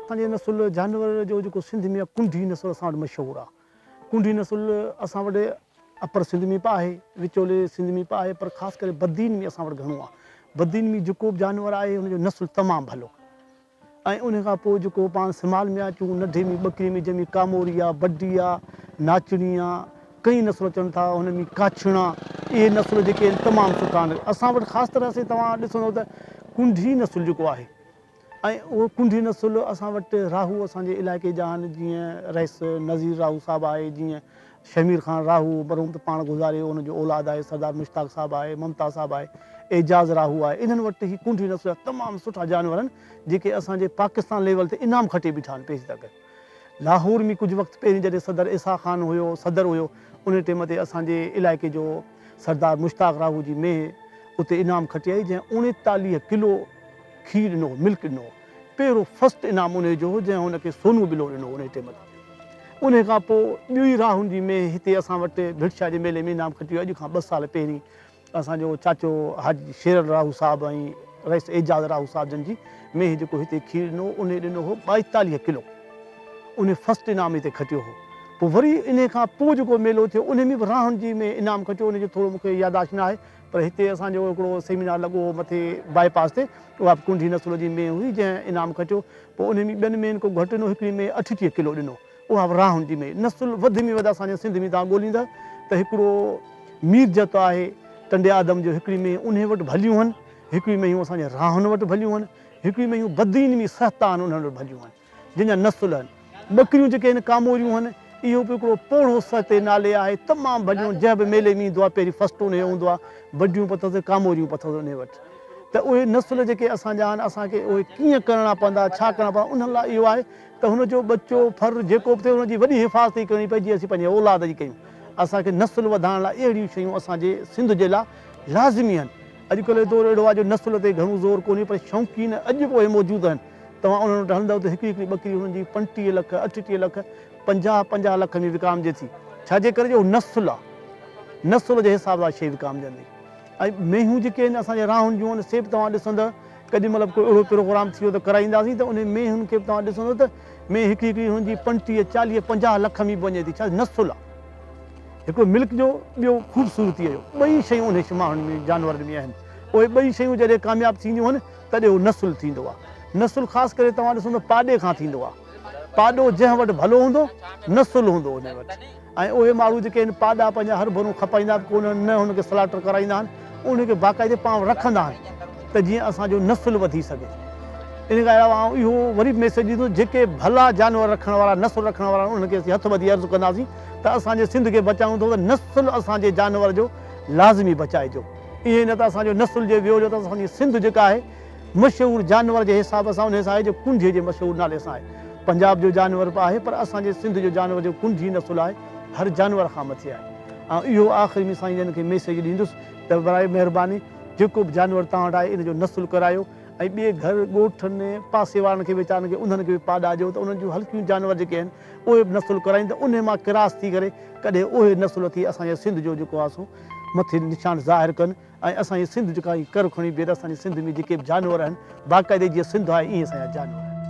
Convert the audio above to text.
असांजे नसुल जानवर जो जेको सिंध में कुंडी नसुल असां वटि मशहूरु आहे। कुंडी नसुल असां वटि अपर सिंध में बि आहे, विचोले सिंध में बि आहे, पर ख़ासि करे बद्दीन में असां वटि घणो आहे। बद्दीन में जेको बि जानवर आहे हुनजो नसुल तमामु भलो। ऐं उन खां पोइ जेको पाण सिमाल में अचूं, नंढे में ॿकरी में जंहिंमें कामोरी आहे, बड्डी आहे, नाचणी आहे, कई नसुल अचनि था, हुन में काछणा, इहे नसुल जेके आहिनि तमामु सुठा आहिनि। असां वटि ख़ासि तरह सां तव्हां ॾिसंदव त कुंडी नसुल जेको आहे, ऐं उहो कुंडी नसुल असां वटि राहू असांजे इलाइक़े जा आहिनि, जीअं रईस नज़ीर राहू साहिबु आहे, जीअं शमीर ख़ान राहू मरहूम त पाण गुज़ारे हुनजो औलाद आहे, सरदार मुश्ताक साहिबु आहे, ममता साहिबु आहे, एजाज़ राहू आहे। इन्हनि वटि ही कुंडी नसुल तमामु सुठा जानवर आहिनि जेके असांजे पाकिस्तान लेवल ते इनाम खटे बीठा आहिनि पेश तक। लाहौर में कुझु वक़्तु पहिरीं जॾहिं सदर इसा ख़ान हुयो, सदर हुयो, उन टाइम ते असांजे इलाइक़े जो सरदार मुश्ताक राहू जी मेंह उते इनाम खटी आई, जंहिं 39 किलो खीरु ॾिनो, मिल्क ॾिनो। पहिरियों फस्ट इनाम उनजो हो, जंहिं हुनखे सोनू बिलो ॾिनो उन टाइम ते। उन खां पोइ ॿियूं राहुनि जी मेंह हिते असां वटि भिड़शा जे मेले में इनाम खटी वियो। अॼु खां 2 साल पहिरीं असांजो चाचो हाजी शेर राहू साहिबु ऐं रईस एजाज़ राहू साहिब जन जी मेंह जेको हिते खीरु ॾिनो, उन ॾिनो हो 42 किलो। उन फस्ट इनाम हिते खटियो हो। पोइ वरी इन खां पोइ जेको मेलो थियो उन में बि राहुनि जी में इनाम खटियो। उनजो थोरो मूंखे याददाश्त न आहे, पर हिते असांजो हिकिड़ो सेमिनार लॻो हो मथे बाईपास ते, उहा बि कुंडी नसुल जी मेंह हुई जंहिं इनाम खटियो। पोइ उन में ॿियनि में को घटि ॾिनो, हिकिड़ी में 38 किलो ॾिनो, उहा बि राहुनि जी मेंह। नसुल वधि में वधि असांजे सिंध में तव्हां ॻोल्हींदा त हिकिड़ो मीरजत आहे टंडे आदम जो, हिकिड़ी में उन वटि भलियूं आहिनि, हिकिड़ी मेंहियूं असांजे राहुनि वटि भलियूं आहिनि, हिकिड़ी मेंहियूं बद्दीन में सहता आहिनि, उन्हनि वटि भलियूं आहिनि जंहिंजा नसुल आहिनि। ॿकरियूं जेके आहिनि कामोरियूं आहिनि, इहो बि हिकिड़ो पोड़ो सते नाले आहे, तमामु भलियूं, जंहिं बि मेले में ईंदो आहे पहिरीं फस्ट उन जो हूंदो आहे, बड्डियूं बि अथसि, कामोरियूं बि अथसि उन वटि। त उहे नसुल जेके असांजा आहिनि, असांखे उहे कीअं करणा पवंदा, छा करणा पवंदा, उन लाइ इहो आहे त हुनजो बचो फर जेको बि थिए हुनजी वॾी हिफ़ाज़त करणी पए, जीअं असीं पंहिंजे औलाद जी कयूं। असांखे नसुल वधाइण लाइ अहिड़ियूं शयूं असांजे सिंध जे लाइ लाज़मी आहिनि। अॼुकल्ह दौर अहिड़ो आहे जो नसुल ते घणो ज़ोर कोन्हे, पर शौक़ीन अॼु बि उहे मौजूदु आहिनि। तव्हां उन्हनि वटि हलंदव त हिकिड़ी हिकिड़ी ॿकरी हुननि जी 35 लख, 38 लख, 50 लख में विकामजे थी। छाजे करे जो नसुल आहे, नसुल जे हिसाब सां शइ विकामजंदी। ऐं मेंहियूं जेके आहिनि असांजे राहुनि जूं आहिनि, से बि तव्हां ॾिसंदव केॾी महिल कोई अहिड़ो प्रोग्राम थी वियो त कराईंदासीं त उन मेंहुनि खे बि तव्हां ॾिसंदव त मेंह हिकिड़ी हिकिड़ी हुनजी 35, 40, 50 लख में वञे थी। छा नसुल आहे, हिकिड़ो मिल्क जो, ॿियो ख़ूबसूरतीअ जो, ॿई शयूं उन माण्हुनि में जानवरनि में आहिनि। उहे ॿई शयूं जॾहिं कामयाबु थींदियूं आहिनि तॾहिं उहो नसुल थींदो आहे। नसुल ख़ासि करे तव्हां ॾिसंदव पाॾे खां थींदो आहे। पाॾो जंहिं वटि भलो हूंदो, नसुल हूंदो उन वटि। ऐं उहे माण्हू जेके आहिनि पाॾा पंहिंजा हर भरू खपाईंदा बि कोन, न हुनखे स्लाटर कराईंदा आहिनि, उनखे बाक़ाइदे पाण रखंदा आहिनि त जीअं असांजो नसुल वधी सघे। इन खां अलावा आउं इहो वरी बि मैसेज ॾींदुसि, जेके भला जानवर रखण वारा, नसुल रखण वारा आहिनि, उनखे असीं हथु ॿधी अर्ज़ु कंदासीं त असांजे सिंध खे बचायूं त नसुल असांजे जानवर जो लाज़मी बचाइजो। ईअं न त असांजो नसुल जे वियो जो त असांजी सिंध जेका आहे मशहूरु जानवर जे हिसाब सां उन सां आहे जो कुंडीअ जे मशहूरु नाले सां आहे। पंजाब जो जानवर बि आहे, पर असांजे सिंध जो जानवर जो कुंडी नसुल आहे, हर जानवर खां मथे आहे। ऐं इहो आख़िरी में साईं जन खे मैसेज ॾींदुसि त बराए महिरबानी जेको बि जानवर तव्हां वटि आहे इन जो नसुल करायो, ऐं ॿिए घर ॻोठनि पासे वारनि खे वीचारनि खे उन्हनि खे बि पाॾा ॾियो त उन्हनि जूं हल्कियूं जानवर जेके आहिनि उहे बि नसुल कराइनि, त उन मां क्रास थी करे कॾहिं उहे नसुल थी असांजे सिंध जो जेको आहे सो मथे निशान ज़ाहिर कनि। ऐं असांजी सिंध जेका कर खणी बीहे, असांजी सिंध में जेके बि जानवर आहिनि बाक़ाइदे जीअं सिंध आहे ईअं असांजा जानवर